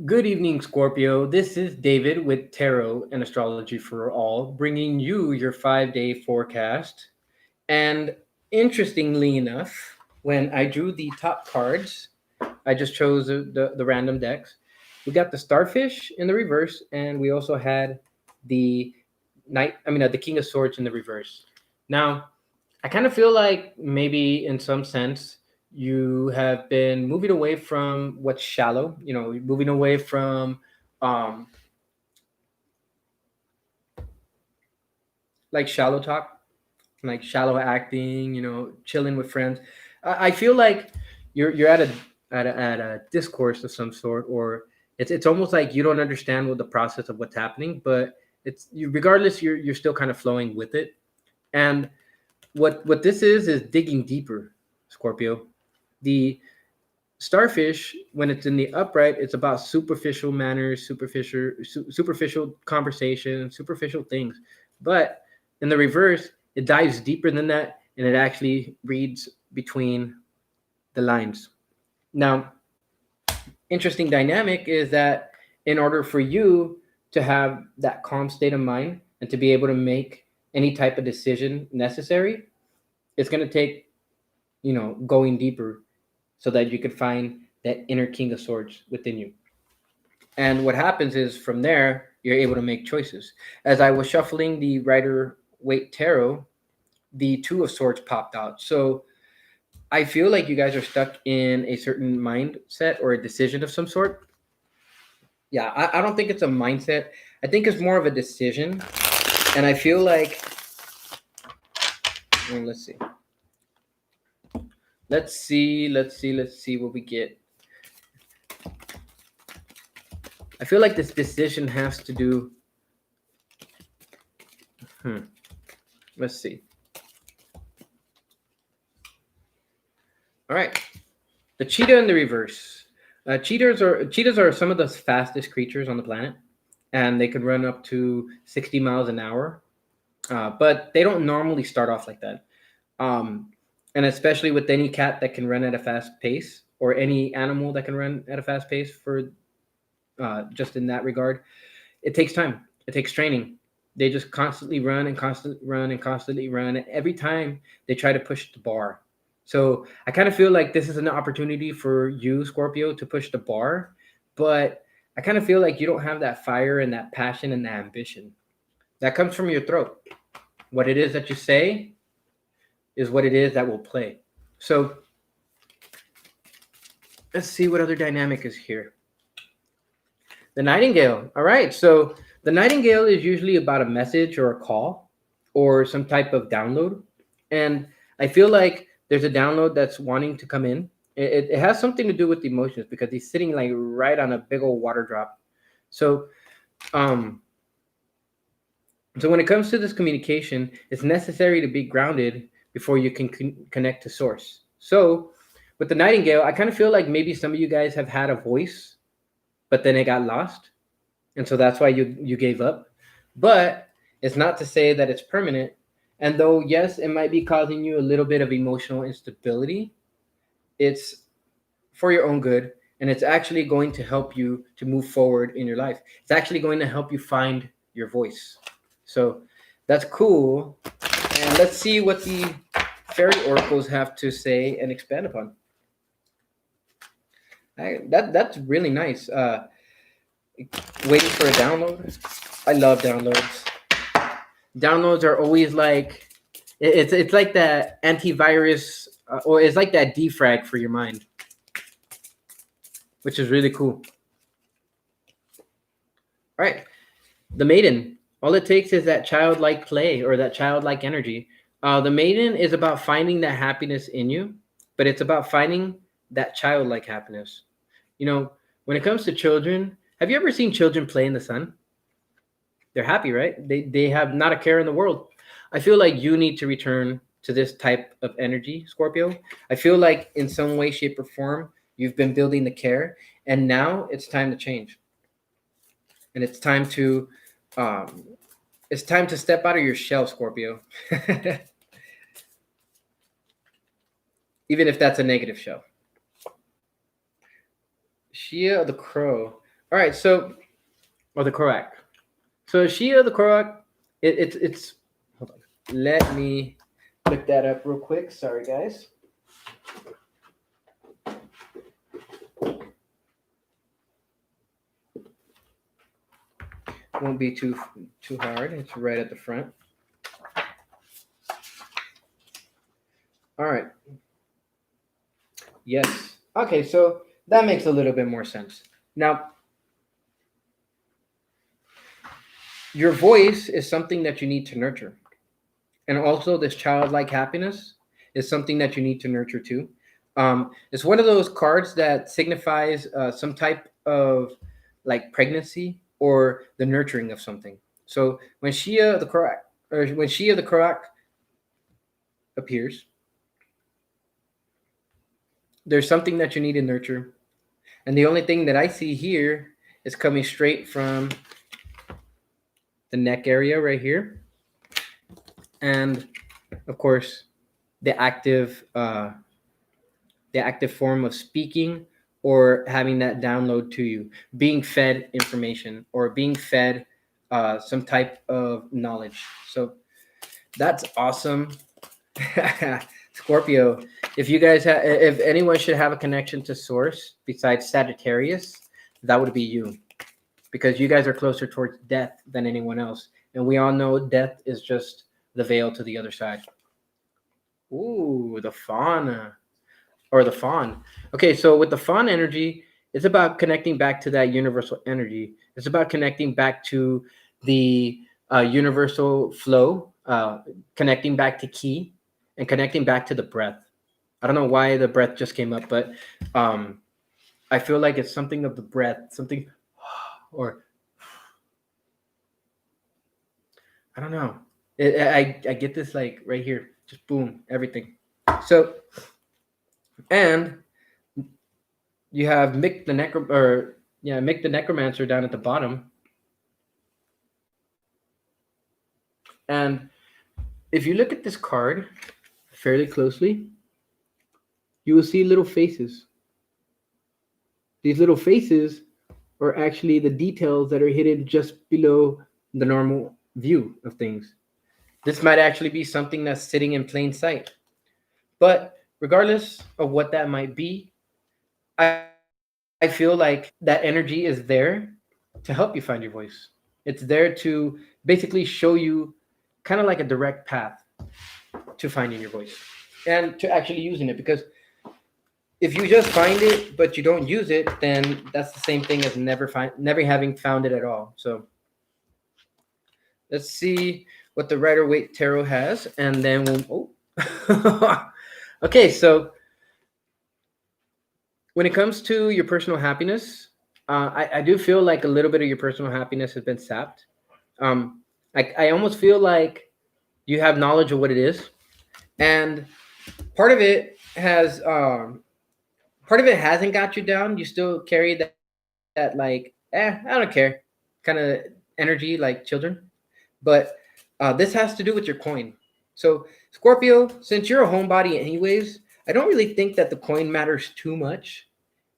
Good evening, Scorpio. This is David with Tarot and Astrology for All, bringing you your 5 day forecast. And interestingly enough, when I drew the top cards, I just chose the random decks. We got the Starfish in the reverse, and we also had the the King of Swords in the reverse. Now, I kind of feel like maybe in some sense you have been moving away from what's shallow, moving away from um like shallow talk, like shallow acting, chilling with friends. I feel like you're at a discourse of some sort, or it's almost like you don't understand what the process of what's happening, but regardless, you're still kind of flowing with it. And what this is digging deeper, Scorpio. The starfish, when it's in the upright, it's about superficial manners, superficial conversation, superficial things. But in the reverse, it dives deeper than that, and it actually reads between the lines. Now, interesting dynamic is that in order for you to have that calm state of mind and to be able to make any type of decision necessary, it's going to take going deeper so that you could find that inner king of swords within you. And what happens is from there, you're able to make choices. As I was shuffling the Rider Waite Tarot, the Two of Swords popped out. So I feel like you guys are stuck in a certain mindset or a decision of some sort. Yeah, I don't think it's a mindset. I think it's more of a decision. And I feel like, let's see. Let's see what we get. I feel like this decision has to do. Let's see. All right, the cheetah in the reverse. Cheetahs are some of the fastest creatures on the planet, and they can run up to 60 miles an hour. But they don't normally start off like that. Um, and especially with any cat that can run at a fast pace, or any animal that can run at a fast pace, for just in that regard, it takes time. It takes training. They just constantly run and constantly run and constantly run. And every time they try to push the bar. So I kind of feel like this is an opportunity for you, Scorpio, to push the bar. But I kind of feel like you don't have that fire and that passion and that ambition. That comes from your throat. What it is that you say is what it is that will play. So let's see what other dynamic is here. The nightingale. All right. So the nightingale is usually about a message or a call or some type of download. And I feel like there's a download that's wanting to come in. It has something to do with emotions because he's sitting like right on a big old water drop. So, um, so when it comes to this communication, it's necessary to be grounded before you can connect to source. So with the nightingale, I kind of feel like maybe some of you guys have had a voice, but then it got lost, and so that's why you gave up. But it's not to say that it's permanent. And though yes, it might be causing you a little bit of emotional instability, it's for your own good, and it's actually going to help you to move forward in your life. It's actually going to help you find your voice. So that's cool. And let's see what the fairy oracles have to say and expand upon. That's really nice. Waiting for a download. I love downloads. Downloads are always like it's like that antivirus, or it's like that defrag for your mind, which is really cool. All right, the maiden. All it takes is that childlike play or that childlike energy. The maiden is about finding that happiness in you, but it's about finding that childlike happiness. You know, when it comes to children, have you ever seen children play in the sun? They're happy, right? They have not a care in the world. I feel like you need to return to this type of energy, Scorpio. I feel like in some way, shape, or form, you've been building the care, and now it's time to change, and um, it's time to step out of your shell, Scorpio. Even if that's a negative shell. Shia the Crow. All right, so or the Korak. So Shia the Korak, it's. Hold on. Let me look that up real quick. Sorry, guys. Won't be too hard. It's right at the front. All right. Yes. Okay, so that makes a little bit more sense. Now, your voice is something that you need to nurture. And also, this childlike happiness is something that you need to nurture too. It's one of those cards that signifies some type of like pregnancy or the nurturing of something. So when Shia the Korak, or when Shia the Korak appears, there's something that you need to nurture. And the only thing that I see here is coming straight from the neck area right here. And of course, the active the active form of speaking or having that download to you, being fed information or being fed some type of knowledge. So that's awesome. Scorpio, if you guys have, if anyone should have a connection to Source besides Sagittarius, that would be you, because you guys are closer towards death than anyone else, and we all know death is just the veil to the other side. Ooh, the fauna or the fawn. Okay, so with the fawn energy, it's about connecting back to that universal energy. It's about connecting back to the universal flow, connecting back to ki, and connecting back to the breath. I don't know why the breath just came up, but um, I feel like it's something of the breath, something, or I don't know. I get this like right here, just boom, everything. So and you have Mick the Mick the Necromancer down at the bottom. And if you look at this card fairly closely, you will see little faces. These little faces are actually the details that are hidden just below the normal view of things. This might actually be something that's sitting in plain sight. But regardless of what that might be, I feel like that energy is there to help you find your voice. It's there to basically show you kind of like a direct path to finding your voice and to actually using it. Because if you just find it but you don't use it, then that's the same thing as never having found it at all. So let's see what the Rider Waite Tarot has, and then we'll. Oh. Okay, so when it comes to your personal happiness, I do feel like a little bit of your personal happiness has been sapped. I almost feel like you have knowledge of what it is, and part of it has part of it hasn't got you down. You still carry that like, I don't care, kind of energy like children. But this has to do with your coin. So Scorpio, since you're a homebody anyways, I don't really think that the coin matters too much.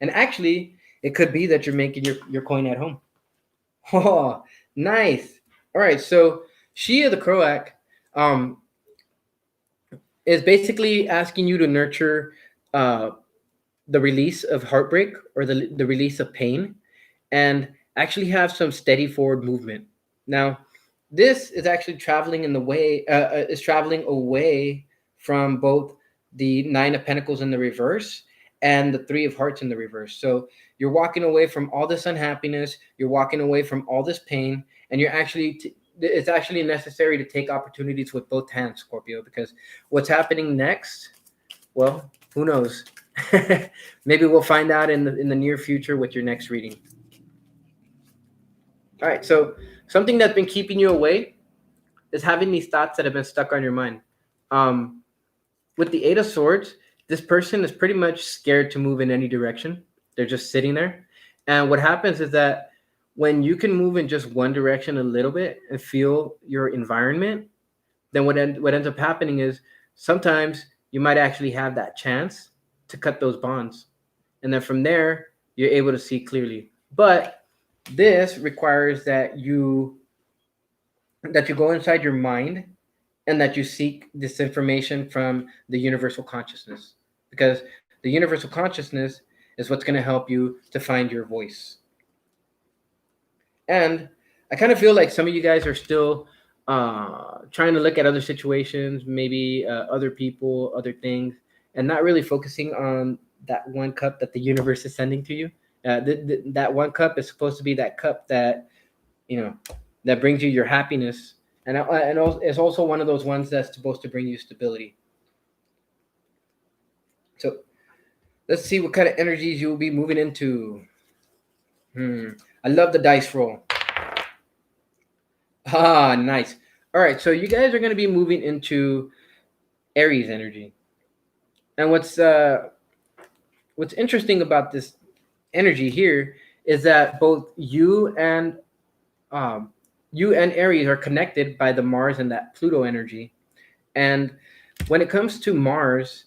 And actually, it could be that you're making your coin at home. Oh, nice. All right, so Shia the Croak um, is basically asking you to nurture uh, the release of heartbreak or the release of pain and actually have some steady forward movement. Now, this is actually traveling in the way is traveling away from both the Nine of Pentacles in the reverse and the Three of Hearts in the reverse. So you're walking away from all this unhappiness, you're walking away from all this pain, and you're actually it's actually necessary to take opportunities with both hands, Scorpio, because what's happening next, well, who knows? Maybe we'll find out in the near future with your next reading. All right, so something that's been keeping you away is having these thoughts that have been stuck on your mind. Um, with the Eight of Swords, this person is pretty much scared to move in any direction. They're just sitting there. And what happens is that when you can move in just one direction a little bit and feel your environment, then what ends up happening is sometimes you might actually have that chance to cut those bonds. And then from there, you're able to see clearly. But This requires that you go inside your mind and that you seek this information from the universal consciousness, because the universal consciousness is what's going to help you to find your voice. And I kind of feel like some of you guys are still trying to look at other situations, maybe other people, other things, and not really focusing on that one cup that the universe is sending to you. That one cup is supposed to be that cup that, you know, that brings you your happiness, and it's also one of those ones that's supposed to bring you stability. So let's see what kind of energies you will be moving into. Hmm. I love the dice roll. Ah, nice. All right, so you guys are going to be moving into Aries energy, and what's interesting about this energy here is that both um, you and Aries are connected by the Mars and that Pluto energy. And when it comes to Mars,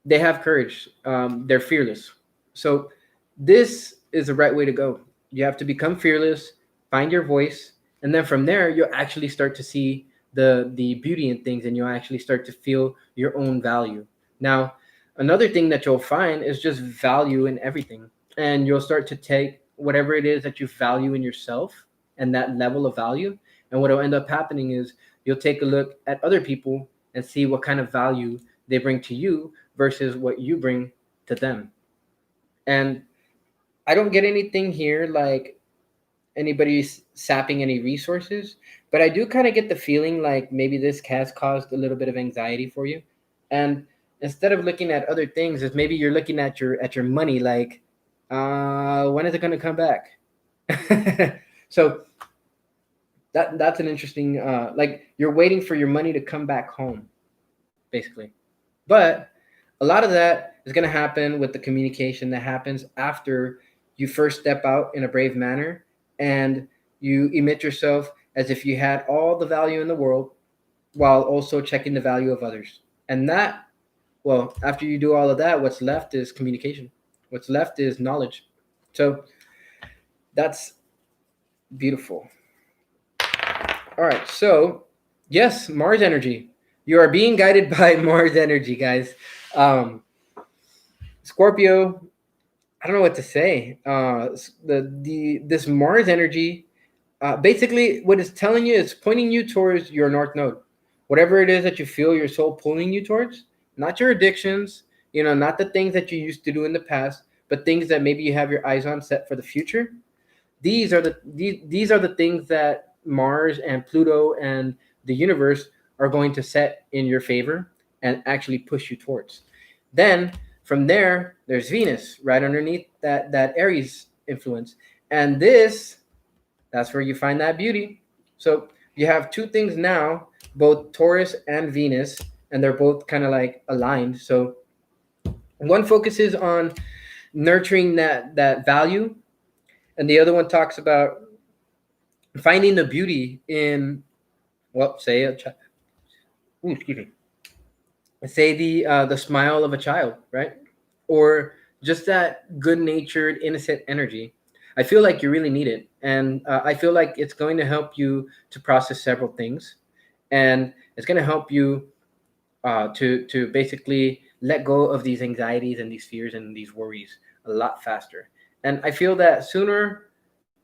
they have courage. They're fearless. So this is the right way to go. You have to become fearless, find your voice, and then from there you'll actually start to see the beauty in things, and you'll actually start to feel your own value. Now, another thing that you'll find is just value in everything, and you'll start to take whatever it is that you value in yourself and that level of value. And what will end up happening is you'll take a look at other people and see what kind of value they bring to you versus what you bring to them. And I don't get anything here like anybody's sapping any resources, but I do kind of get the feeling like maybe this has caused a little bit of anxiety for you. And instead of looking at other things, is maybe you're looking at your money like, when is it going to come back? So that's an interesting like you're waiting for your money to come back home, basically. But a lot of that is going to happen with the communication that happens after you first step out in a brave manner and you emit yourself as if you had all the value in the world while also checking the value of others. And that, well, after you do all of that, what's left is communication. What's left is knowledge. So that's beautiful. All right. So, yes, Mars energy. You are being guided by Mars energy, guys. Um, Scorpio, I don't know what to say. The this Mars energy, basically, what it's telling you is pointing you towards your North Node, whatever it is that you feel your soul pulling you towards. Not your addictions, not the things that you used to do in the past, but things that maybe you have your eyes on set for the future. These are the things that Mars and Pluto and the universe are going to set in your favor and actually push you towards. Then from there, there's Venus right underneath that Aries influence, and that's where you find that beauty. So you have two things now, both Taurus and Venus, and they're both kind of like aligned. So one focuses on nurturing that value, and the other one talks about finding the beauty in, well, say excuse me, say the smile of a child, right? Or just that good natured innocent energy. I feel like you really need it, and I feel like it's going to help you to process several things, and it's going to help you to basically let go of these anxieties and these fears and these worries a lot faster. And I feel that sooner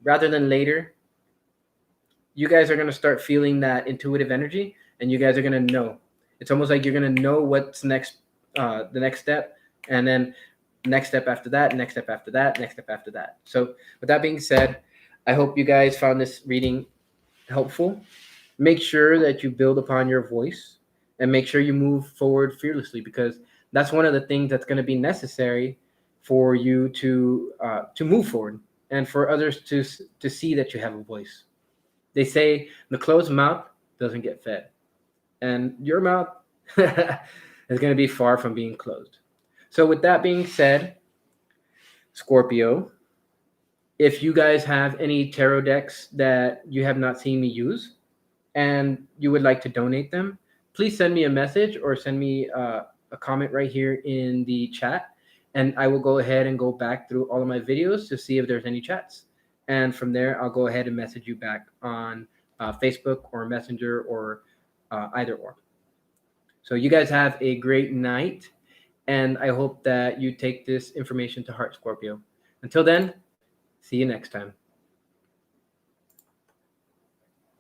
rather than later, you guys are going to start feeling that intuitive energy, and you guys are going to know. It's almost like you're going to know what's next, the next step, and then next step after that, next step after that, next step after that. So with that being said, I hope you guys found this reading helpful. Make sure that you build upon your voice, and make sure you move forward fearlessly, because that's one of the things that's going to be necessary for you to move forward, and for others to see that you have a voice. They say the closed mouth doesn't get fed, and your mouth is going to be far from being closed. So, with that being said, Scorpio, if you guys have any tarot decks that you have not seen me use and you would like to donate them, please send me a message or send me a comment right here in the chat, and I will go ahead and go back through all of my videos to see if there's any chats. And from there, I'll go ahead and message you back on Facebook or Messenger or either or. So you guys have a great night, and I hope that you take this information to heart, Scorpio. Until then, see you next time.